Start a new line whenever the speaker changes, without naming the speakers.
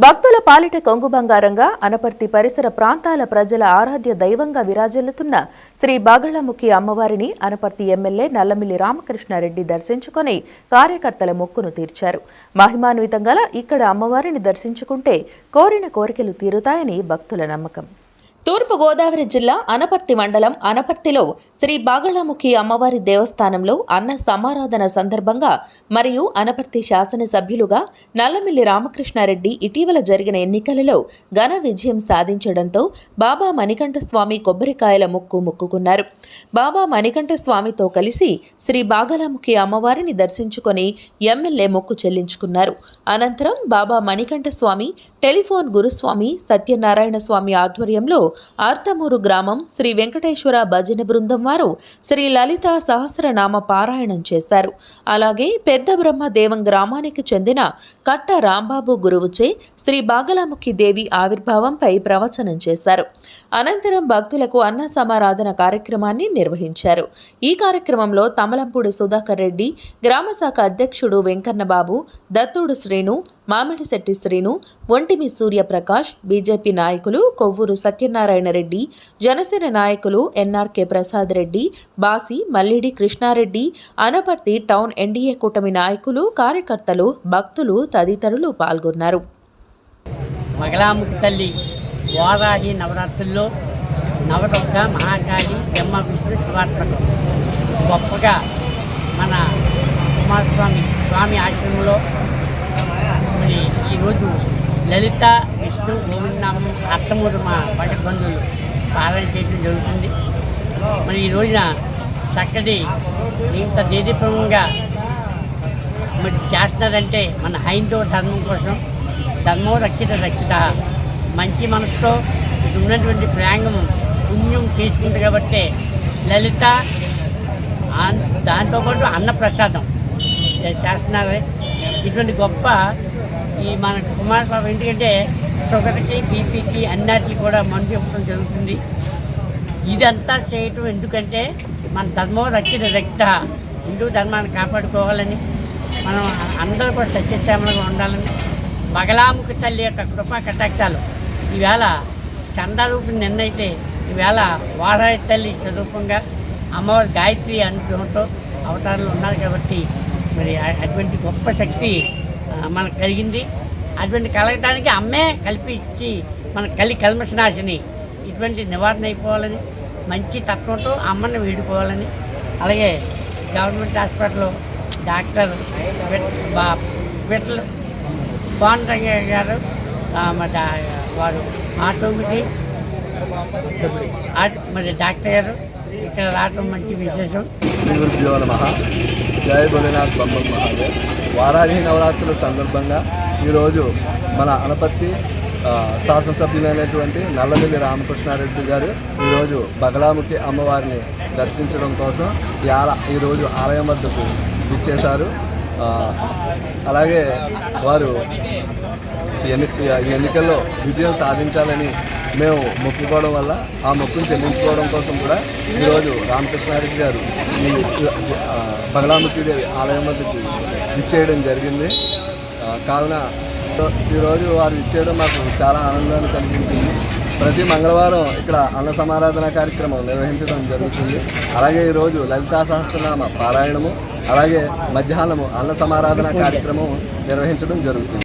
భక్తుల పాలిట కొంగు బంగారంగా అనపర్తి పరిసర ప్రాంతాల ప్రజల ఆరాధ్య దైవంగా విరాజిల్లుతున్న శ్రీ బాగళముఖి అమ్మవారిని అనపర్తి ఎమ్మెల్యే నల్లమిల్లి రామకృష్ణారెడ్డి దర్శించుకుని కార్యకర్తల మొక్కును తీర్చారు. మహిమాన్వితం గల ఇక్కడ అమ్మవారిని దర్శించుకుంటే కోరిన కోరికలు తీరుతాయని భక్తుల నమ్మకం. తూర్పు గోదావరి జిల్లా అనపర్తి మండలం అనపర్తిలో శ్రీ బాగళముఖి అమ్మవారి దేవస్థానంలో అన్న సమారాధన సందర్భంగా మరియు అనపర్తి శాసనసభ్యులుగా నల్లమిల్లి రామకృష్ణారెడ్డి ఇటీవల జరిగిన ఎన్నికలలో ఘన విజయం సాధించడంతో బాబా మణికంఠ స్వామి కొబ్బరికాయల మొక్కుకున్నారు. బాబా మణికంఠ స్వామితో కలిసి శ్రీ బాగళముఖి అమ్మవారిని దర్శించుకొని ఎమ్మెల్యే మొక్కు చెల్లించుకున్నారు. అనంతరం బాబా మణికంఠ స్వామి టెలిఫోన్ గురుస్వామి సత్యనారాయణ స్వామి ఆధ్వర్యంలో ఆర్తమూరు గ్రామం శ్రీ వెంకటేశ్వర భజన బృందం వారు శ్రీ లలిత సహస్రనామ పారాయణం చేశారు. అలాగే పెద్ద బ్రహ్మదేవం గ్రామానికి చెందిన కట్ట రాంబాబు గురువుచే శ్రీ బాగళముఖి దేవి ఆవిర్భావంపై ప్రవచనం చేశారు. అనంతరం భక్తులకు అన్న సమారాధన కార్యక్రమాన్ని నిర్వహించారు. ఈ కార్యక్రమంలో తమలంపూడి సుధాకర్ రెడ్డి, గ్రామశాఖ అధ్యక్షుడు వెంకన్నబాబు, దత్తూడు శ్రీను, మామిడిశెట్టి శ్రీను, ఒంటిమి సూర్యప్రకాష్, బీజేపీ నాయకులు కొవ్వూరు సత్యనారాయణ రెడ్డి, జనసేన నాయకులు NRK Prasad Reddy, Basi, Mallidi Krishna Reddy, Anaparthi town NDA కూటమి నాయకులు, కార్యకర్తలు, భక్తులు తదితరులు పాల్గొన్నారు.
బాగళముఖి తల్లి వారాహి నవరాత్రుల్లో నవదుర్గ మహాకాళి బ్రహ్మ విష్ణు శివాత్మకం గొప్పగా మన కుమారస్వామి స్వామి ఆశ్రమంలో మరి ఈరోజు లలిత విష్ణు గోవిందనామం అర్థమూరు మా భగత్ బంధువులు పారాయణ చేయడం జరుగుతుంది. మరి ఈ రోజున చక్కటి ఇంత దేదీప్రమంగా మరి చేస్తున్నారంటే మన హైందవ ధర్మం కోసం ధర్మం రక్షిత మంచి మనసుతో ఉన్నటువంటి ప్రాంగం పుణ్యం చేసుకుంది కాబట్టి లలిత దాంతోపాటు అన్నప్రసాదం చేస్తున్నారు. ఇటువంటి గొప్ప ఈ మన కుమారస్వామి ఎందుకంటే షుగర్కి బీపీకి అన్నిటికి కూడా మందు ఇవ్వడం జరుగుతుంది. ఇదంతా చేయటం ఎందుకంటే మన ధర్మం రక్షిత హిందూ ధర్మాన్ని కాపాడుకోవాలని మనం అందరూ కూడా సస్యశ్యామలంగా ఉండాలని బాగళముఖి తల్లి యొక్క కృపా కటాక్షాలు ఈవేళ స్కందరూపిణి నిన్నైతే ఈవేళ వారాహి తల్లి స్వరూపంగా అమ్మవారి గాయత్రి అనుగ్రహంతో అవతారాలు ఉన్నారు కాబట్టి మరి అటువంటి గొప్ప శక్తి మనకు కలిగింది. అటువంటి కలగటానికి అమ్మే కల్పించి మన కల్మషనాశిని ఇటువంటి నివారణ అయిపోవాలని మంచి తత్వంతో అమ్మని వీడుకోవాలని అలాగే గవర్నమెంట్ హాస్పిటల్లో డాక్టర్ విఠల్ పాండ్రంగ గారు వారు ఆటోమిటీ మరి డాక్టర్ గారు ఇక్కడ రావడం మంచి విశేషం.
జయ భోలేనాథ్ బొమ్మల్ మహాదేవ్. వారాహి నవరాత్రుల సందర్భంగా ఈరోజు మన అనపర్తి శాసనసభ్యులైనటువంటి నల్లమిల్లి రామకృష్ణారెడ్డి గారు ఈరోజు బాగళముఖి అమ్మవారిని దర్శించడం కోసం ఈరోజు ఆలయం వద్దకు ఇచ్చేశారు. అలాగే వారు ఎన్నికల్లో విజయం సాధించాలని మేము మొక్కుకోవడం వల్ల ఆ మొక్కును చెల్లించుకోవడం కోసం కూడా ఈరోజు రామకృష్ణారెడ్డి గారు ఈ బాగళముఖి దేవి ఆలయం వద్దకు ఇచ్చేయడం జరిగింది. కావున ఈరోజు వారు ఇచ్చేయడం మాకు చాలా ఆనందాన్ని కలిగించింది. ప్రతి మంగళవారం ఇక్కడ అన్న సమారాధన కార్యక్రమం నిర్వహించడం జరుగుతుంది. అలాగే ఈరోజు లలితా సహస్రనామ పారాయణము అలాగే మధ్యాహ్నము అన్న సమారాధన కార్యక్రమం నిర్వహించడం జరుగుతుంది.